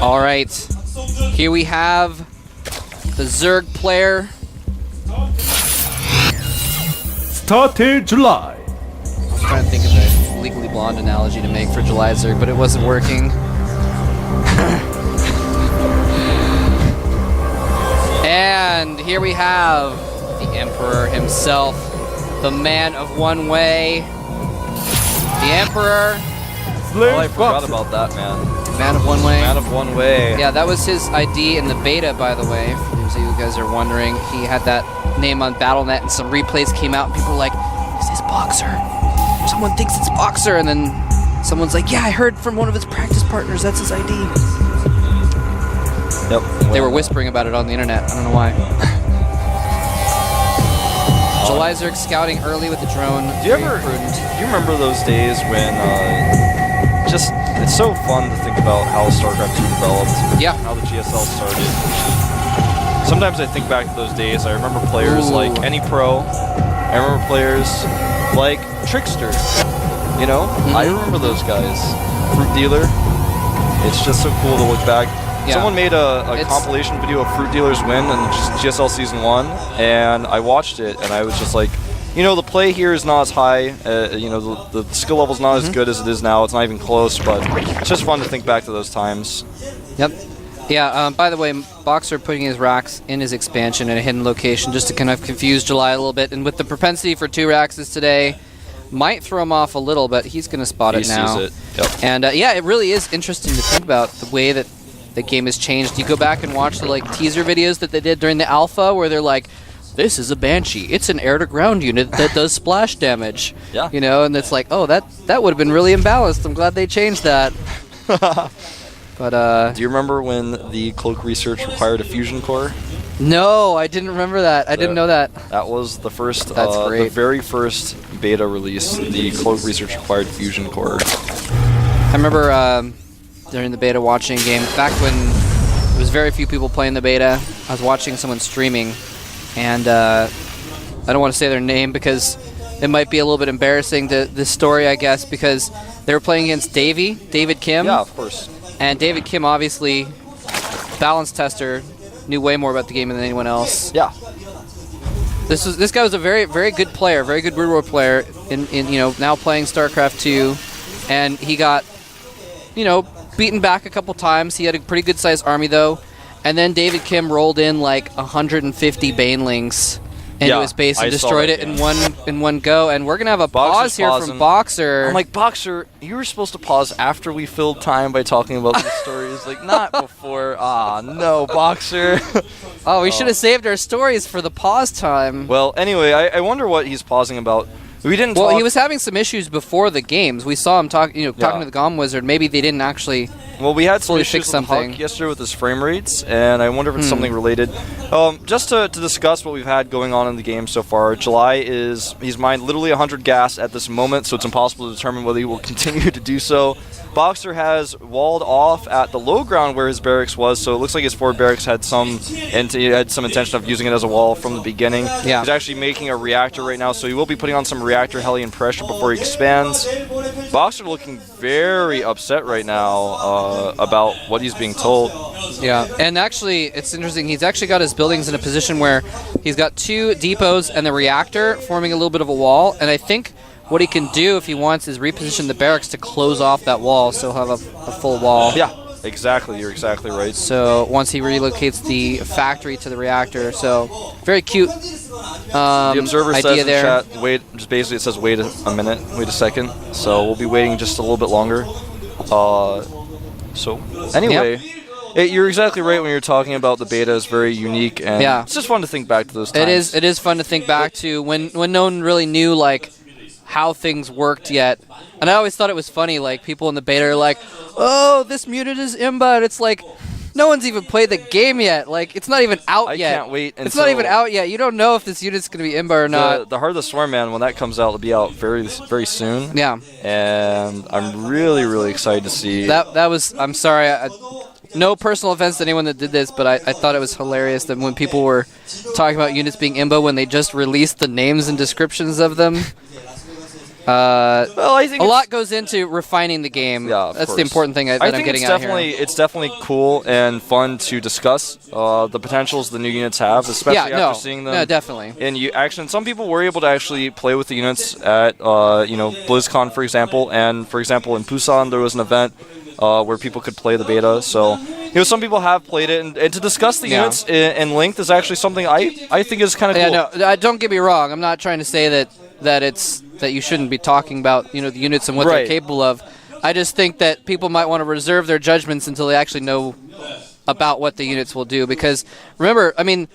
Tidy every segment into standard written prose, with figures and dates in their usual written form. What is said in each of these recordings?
All right, here we have the Zerg player. Started July. I was trying to think of a Legally Blonde analogy to make for July Zerg, but it wasn't working. And here we have the Emperor himself, the man of one way, the Emperor. Oh, I forgot about that, man. Man of one way. Man of one way. Yeah, that was his ID in the beta, by the way. For those of you guys are wondering, he had that name on Battle.net, and some replays came out, and people were like, "Is this Boxer? Someone thinks it's Boxer," and then someone's like, "Yeah, I heard from one of his practice partners. That's his ID." Yep. They were whispering about it on the internet. I don't know why. July Zerg scouting early with the drone. Do you remember those days when it's so fun to think about how StarCraft II developed, yeah, how the GSL started. Sometimes I think back to those days. I remember players like AnyPro. I remember players like Trickster. You know, I remember those guys. Fruit Dealer. It's just so cool to look back. Yeah. Someone made a compilation video of Fruit Dealer's win in GSL Season 1, and I watched it, and I was just like, you know, the play here is not as high, you know, the skill level's not as good as it is now, it's not even close, but it's just fun to think back to those times. Yep. Yeah, by the way, Boxer putting his racks in his expansion in a hidden location just to kind of confuse July a little bit, and with the propensity for 2 racks today, might throw him off a little, but he's going to spot it now. He sees it, yep. And yeah, it really is interesting to think about the way that the game has changed. You go back and watch the teaser videos that they did during the alpha where they're like, "This is a Banshee. It's an air-to-ground unit that does splash damage." Yeah. You know, and it's like, oh, that would have been really imbalanced. I'm glad they changed that. But do you remember when the Cloak Research required a fusion core? No, I didn't remember that. I didn't know that. That was the first, That's great. the very first beta release. The Cloak Research required fusion core. I remember during the beta watching a game back when there was very few people playing the beta. I was watching someone streaming, and I don't want to say their name because it might be a little bit embarrassing to this story, I guess, because they were playing against David Kim. Yeah, of course. And David Kim, obviously, balance tester, knew way more about the game than anyone else. Yeah. This guy was a very, very good player, very good real-world player. In you know, now playing StarCraft II, and he got, you know, beaten back a couple times. He had a pretty good-sized army though, and then David Kim rolled in like 150 Banelings into his base and destroyed it in one go. And we're gonna have a pause here from Boxer. I'm like, Boxer, you were supposed to pause after we filled time by talking about these stories, like not before. Ah, no, Boxer. Oh, we should have saved our stories for the pause time. Well, anyway, I wonder what he's pausing about. We didn't. Well, he was having some issues before the games. We saw him talking to the GOM Wizard. Maybe they didn't actually. Well, we had some fully issues fix with something Huck yesterday with his frame rates, and I wonder if it's something related. Just to discuss what we've had going on in the game so far, July he's mined literally 100 gas at this moment, so it's impossible to determine whether he will continue to do so. Boxer has walled off at the low ground where his barracks was, so it looks like his forward barracks had some intention of using it as a wall from the beginning. Yeah. He's actually making a reactor right now, so he will be putting on some reactor Hellion pressure before he expands. Boxer looking very upset right now about what he's being told. Yeah, and actually, it's interesting. He's actually got his buildings in a position where he's got 2 depots and the reactor forming a little bit of a wall, and I think what he can do if he wants is reposition the barracks to close off that wall, so he'll have a full wall. Yeah, exactly. You're exactly right. So once he relocates the factory to the reactor, so very cute the observer idea says in there. chat, wait, just basically it says wait a minute, wait a second. So we'll be waiting just a little bit longer. So anyway, you're exactly right when you're talking about the beta is very unique, and it's just fun to think back to those times. It is fun to think back to when no one really knew like how things worked yet. And I always thought it was funny, like people in the beta are like, "Oh, this mutant is Imba," and it's like, no one's even played the game yet. Like, it's not even out yet. I can't wait until... It's not even out yet. You don't know if this unit's going to be Imba or not. The Heart of the Swarm, man, when that comes out, it'll be out very, very soon. Yeah. And I'm really, really excited to see... That was... I'm sorry. No personal offense to anyone that did this, but I thought it was hilarious that when people were talking about units being Imba when they just released the names and descriptions of them. Well, I think a lot goes into refining the game. Yeah, of that's course. the important thing that I I'm think getting it's at definitely here. it's definitely cool and fun to discuss the potentials the new units have, especially after seeing them. No, definitely. In action, some people were able to actually play with the units at BlizzCon, for example, and for example in Busan there was an event where people could play the beta. So some people have played it, and to discuss the units in length is actually something I think is kind of cool. Yeah, no, don't get me wrong. I'm not trying to say that you shouldn't be talking about the units and what they're capable of. I just think that people might want to reserve their judgments until they actually know about what the units will do. Because remember, I mean,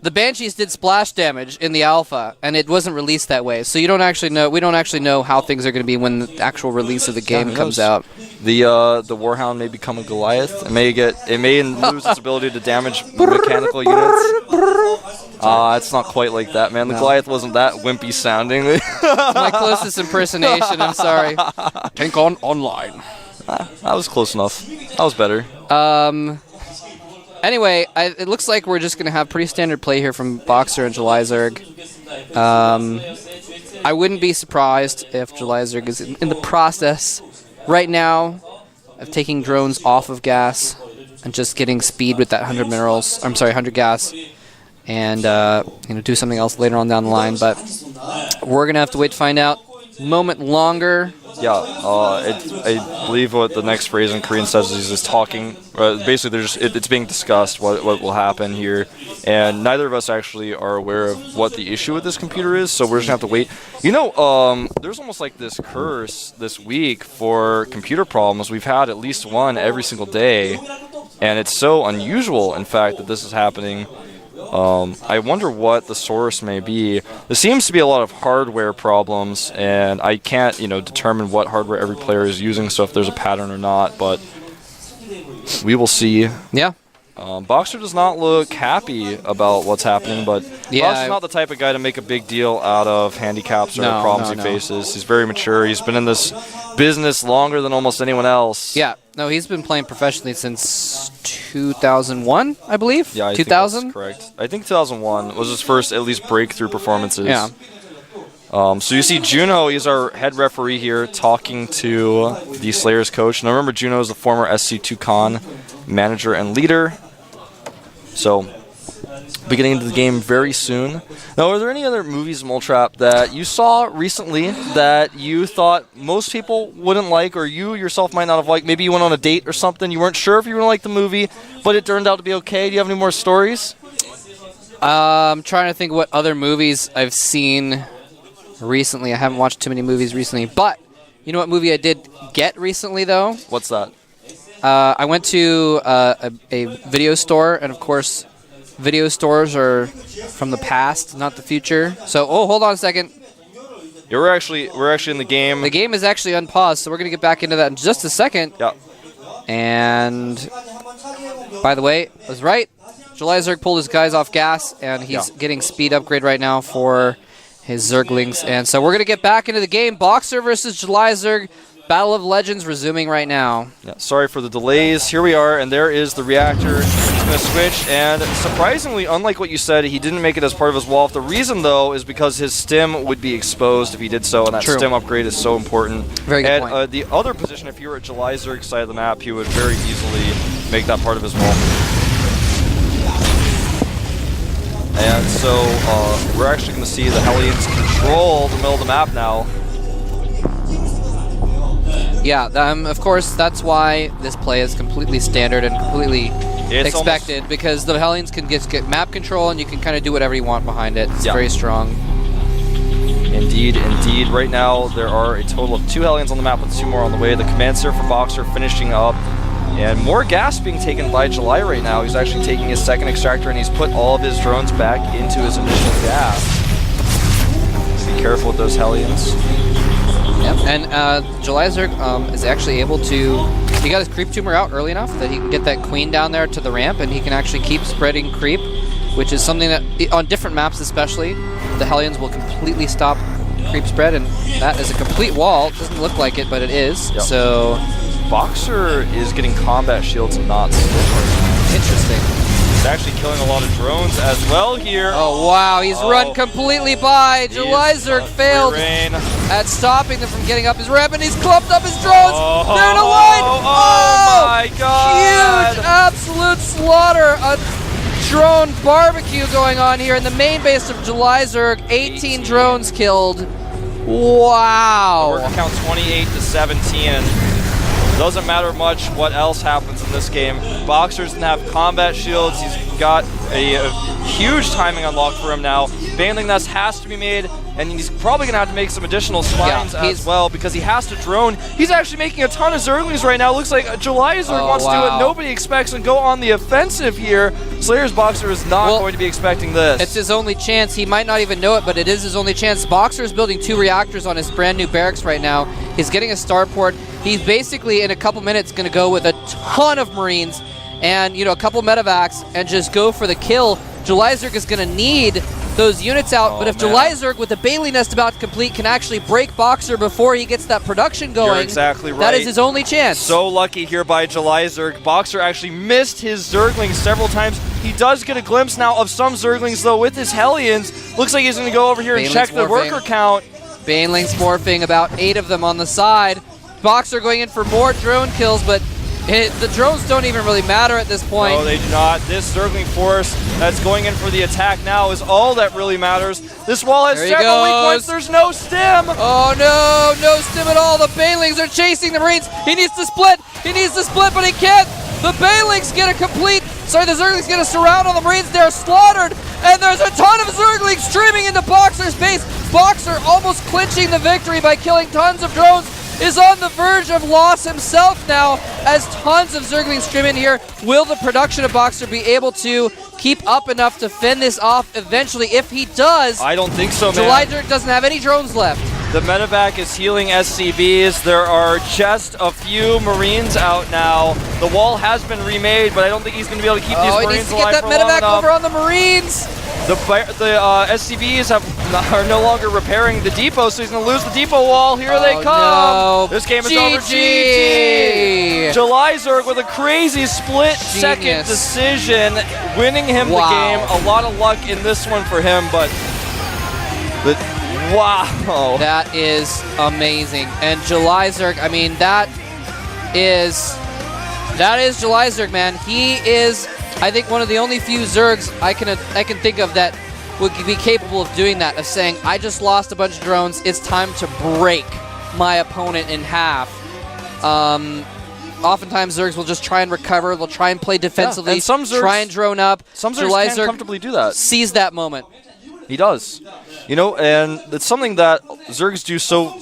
the Banshees did splash damage in the alpha, and it wasn't released that way. So you don't actually know. We don't actually know how things are going to be when the actual release of the game comes out. The Warhound may become a Goliath. It may lose its ability to damage mechanical units. It's not quite like that, man. The Goliath wasn't that wimpy sounding. My closest impersonation. I'm sorry. Tank on online. That was close enough. That was better. Anyway, it looks like we're just going to have pretty standard play here from Boxer and Jelizerg. I wouldn't be surprised if Jelizerg is in the process right now of taking drones off of gas and just getting speed with that 100 minerals. I'm sorry, 100 gas, and do something else later on down the line. But we're going to have to wait to find out. Moment longer. Yeah, I believe what the next phrase in Korean says is just talking. Basically, it's being discussed what will happen here, and neither of us actually are aware of what the issue with this computer is, so we're just gonna have to wait. There's almost like this curse this week for computer problems. We've had at least one every single day, and it's so unusual, in fact, that this is happening. I wonder what the source may be. There seems to be a lot of hardware problems, and I can't, determine what hardware every player is using, so if there's a pattern or not, but we will see. Yeah. Boxer does not look happy about what's happening, but Boxer's not the type of guy to make a big deal out of handicaps or problems he faces. He's very mature. He's been in this business longer than almost anyone else. Yeah. No, he's been playing professionally since 2001, I believe. Yeah, I 2000? think that's correct. I think 2001 was his first, at least, breakthrough performances. Yeah. So you see Juno, he's our head referee here, talking to the Slayers coach. Now remember, Juno is the former SC2 Con manager and leader. So, beginning into the game very soon. Now, are there any other movies, Moltrap, that you saw recently that you thought most people wouldn't like, or you yourself might not have liked? Maybe you went on a date or something, you weren't sure if you were going to like the movie, but it turned out to be okay. Do you have any more stories? I'm trying to think what other movies I've seen recently. I haven't watched too many movies recently, but you know what movie I did get recently, though? What's that? I went to a video store, and of course, video stores are from the past, not the future. So, hold on a second. Yeah, we're actually in the game. The game is actually unpaused, so we're going to get back into that in just a second. Yeah. And, by the way, I was right. Jelizerg pulled his guys off gas, and he's getting speed upgrade right now for his Zerglings. And so we're going to get back into the game. Boxer versus Jelizerg. Battle of Legends resuming right now. Yeah, sorry for the delays. Here we are, and there is the reactor. He's going to switch, and surprisingly, unlike what you said, he didn't make it as part of his wall. The reason, though, is because his stim would be exposed if he did so, and that stim upgrade is so important. Very good point. And the other position, if you were at Jelizerg's side of the map, he would very easily make that part of his wall. And so we're actually going to see the Hellions control the middle of the map now. Yeah, of course, that's why this play is completely standard and completely expected, because the Hellions can get map control, and you can kind of do whatever you want behind it. It's very strong. Indeed, indeed. Right now, there are a total of 2 Hellions on the map with 2 more on the way. The command center for Boxer finishing up, and more gas being taken by July right now. He's actually taking his second extractor, and he's put all of his drones back into his initial gas. Be careful with those Hellions. Yep, and Jelizerg is actually able to... He got his creep tumor out early enough that he can get that queen down there to the ramp, and he can actually keep spreading creep, which is something that, on different maps especially, the Hellions will completely stop creep spread, and that is a complete wall. It doesn't look like it, but it is. Yep. So Boxer is getting combat shields and not still. Interesting. He's actually killing a lot of drones as well here. Oh, wow. He's run completely by. Jelizerg failed. at stopping them from getting up his ramp, and he's clumped up his drones. They're in a line. Oh my god! Huge, absolute slaughter. A drone barbecue going on here in the main base of Julizerg. 18 drones killed. Wow. Worker count 28 to 17. Doesn't matter much what else happens in this game. Boxer doesn't have combat shields. He's got a huge timing unlocked for him now. Baneling Nest has to be made, and he's probably going to have to make some additional spines as well because he has to drone. He's actually making a ton of Zerglings right now. Looks like Julizerg wants to do what nobody expects and go on the offensive here. Slayer's Boxer is not going to be expecting this. It's his only chance. He might not even know it, but it is his only chance. Boxer is building 2 reactors on his brand new barracks right now. He's getting a starport. He's basically, in a couple minutes, going to go with a ton of Marines and, a couple medevacs and just go for the kill. Julizerg is going to need those units out, but if Julizerg, with the Bailey Nest about to complete, can actually break Boxer before he gets that production going, you're exactly right. That is his only chance. So lucky here by Julizerg. Boxer actually missed his Zerglings several times. He does get a glimpse now of some Zerglings, though, with his Hellions. Looks like he's going to go over here and check the worker count. Baneling's morphing, about 8 of them on the side. Boxer going in for more drone kills, but the drones don't even really matter at this point. No, they do not. This Zergling force that's going in for the attack now is all that really matters. This wall has several weak points. There's no stim. Oh no, no stim at all. The Banelings are chasing the Marines. He needs to split. He needs to split, but he can't. The Banelings get a complete, the Zerglings get a surround on the Marines. They're slaughtered, and there's a ton of Zerglings streaming into Boxer's base. Boxer almost clinching the victory by killing tons of drones. Is on the verge of loss himself now as tons of Zerglings stream in here. Will the production of Boxer be able to keep up enough to fend this off eventually? If he does, I don't think so, man. Julizerg doesn't have any drones left. The medevac is healing SCVs. There are just a few Marines out now. The wall has been remade, but I don't think he's going to be able to keep these Marines alive for long enough. He needs to get that medevac over on the Marines. The SCVs are no longer repairing the depot, so he's going to lose the depot wall. Here they come. No. This game is over. GG. Julizerg with a crazy split-second decision, winning him the game. A lot of luck in this one for him, but wow. That is amazing. And Julizerg, I mean, that is Julizerg, man. He is, I think, one of the only few Zergs I can think of that would be capable of doing that, of saying, I just lost a bunch of drones, it's time to break my opponent in half. Oftentimes Zergs will just try and recover, they'll try and play defensively, and some Zergs, try and drone up. Some Zergs can comfortably do that. Seize that moment. He does. And it's something that Zergs do so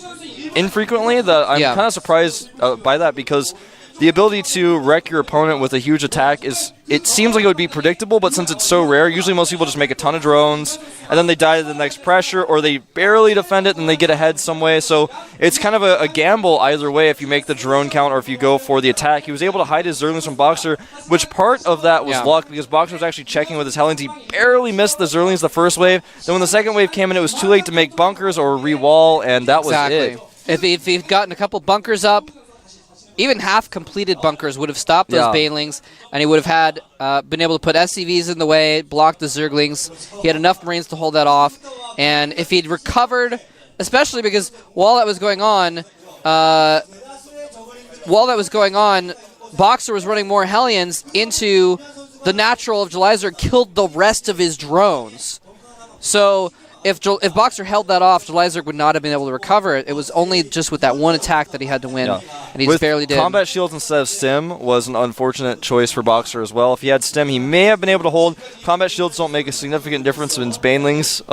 infrequently that I'm kind of surprised by that, because the ability to wreck your opponent with a huge attack it seems like it would be predictable, but since it's so rare, usually most people just make a ton of drones, and then they die to the next pressure, or they barely defend it, and they get ahead some way. So it's kind of a gamble either way if you make the drone count or if you go for the attack. He was able to hide his Zerglings from Boxer, which part of that was luck, because Boxer was actually checking with his Hellions. He barely missed the Zerglings the first wave. Then when the second wave came in, it was too late to make bunkers or re-wall, and that was it. If he'd gotten a couple bunkers up, even half-completed bunkers would have stopped those Banelings, and he would have had been able to put SCVs in the way, block the Zerglings. He had enough Marines to hold that off, and if he'd recovered, especially because while that was going on, Boxer was running more Hellions into the natural of Julizerg, killed the rest of his drones. So if Boxer held that off, Julizerg would not have been able to recover it. It was only just with that one attack that he had to win, and he just barely did. Combat shields instead of stim was an unfortunate choice for Boxer as well. If he had stim, he may have been able to hold. Combat shields don't make a significant difference in his Banelings,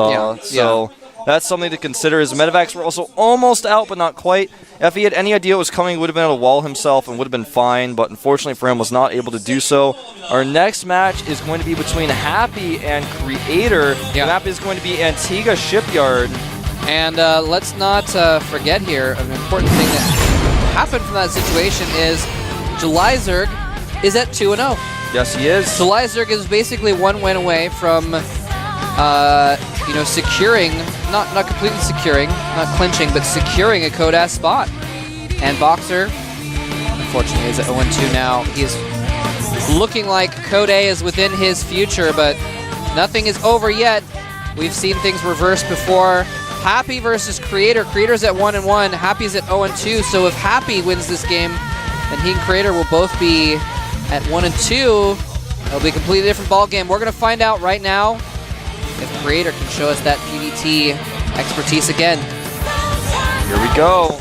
so that's something to consider. His medevacs were also almost out, but not quite. If he had any idea it was coming, he would have been able to wall himself and would have been fine, but unfortunately for him, was not able to do so. Our next match is going to be between Happy and Creator. Happy is going to be Antigua Shipyard. And let's not forget here, an important thing that happened from that situation is Julizerg is at 2-0. Yes, he is. Julizerg is basically one win away from securing, not completely securing, not clinching, but securing a Code-ass spot. And Boxer, unfortunately, is at 0-2 now. He is looking like Code A is within his future, but nothing is over yet. We've seen things reverse before. Happy versus Creator. Creator's at 1-1. Happy's at 0-2. So if Happy wins this game, then he and Creator will both be at 1-2. It'll be a completely different ball game. We're going to find out right now if Creator can show us that PvT expertise again. Here we go.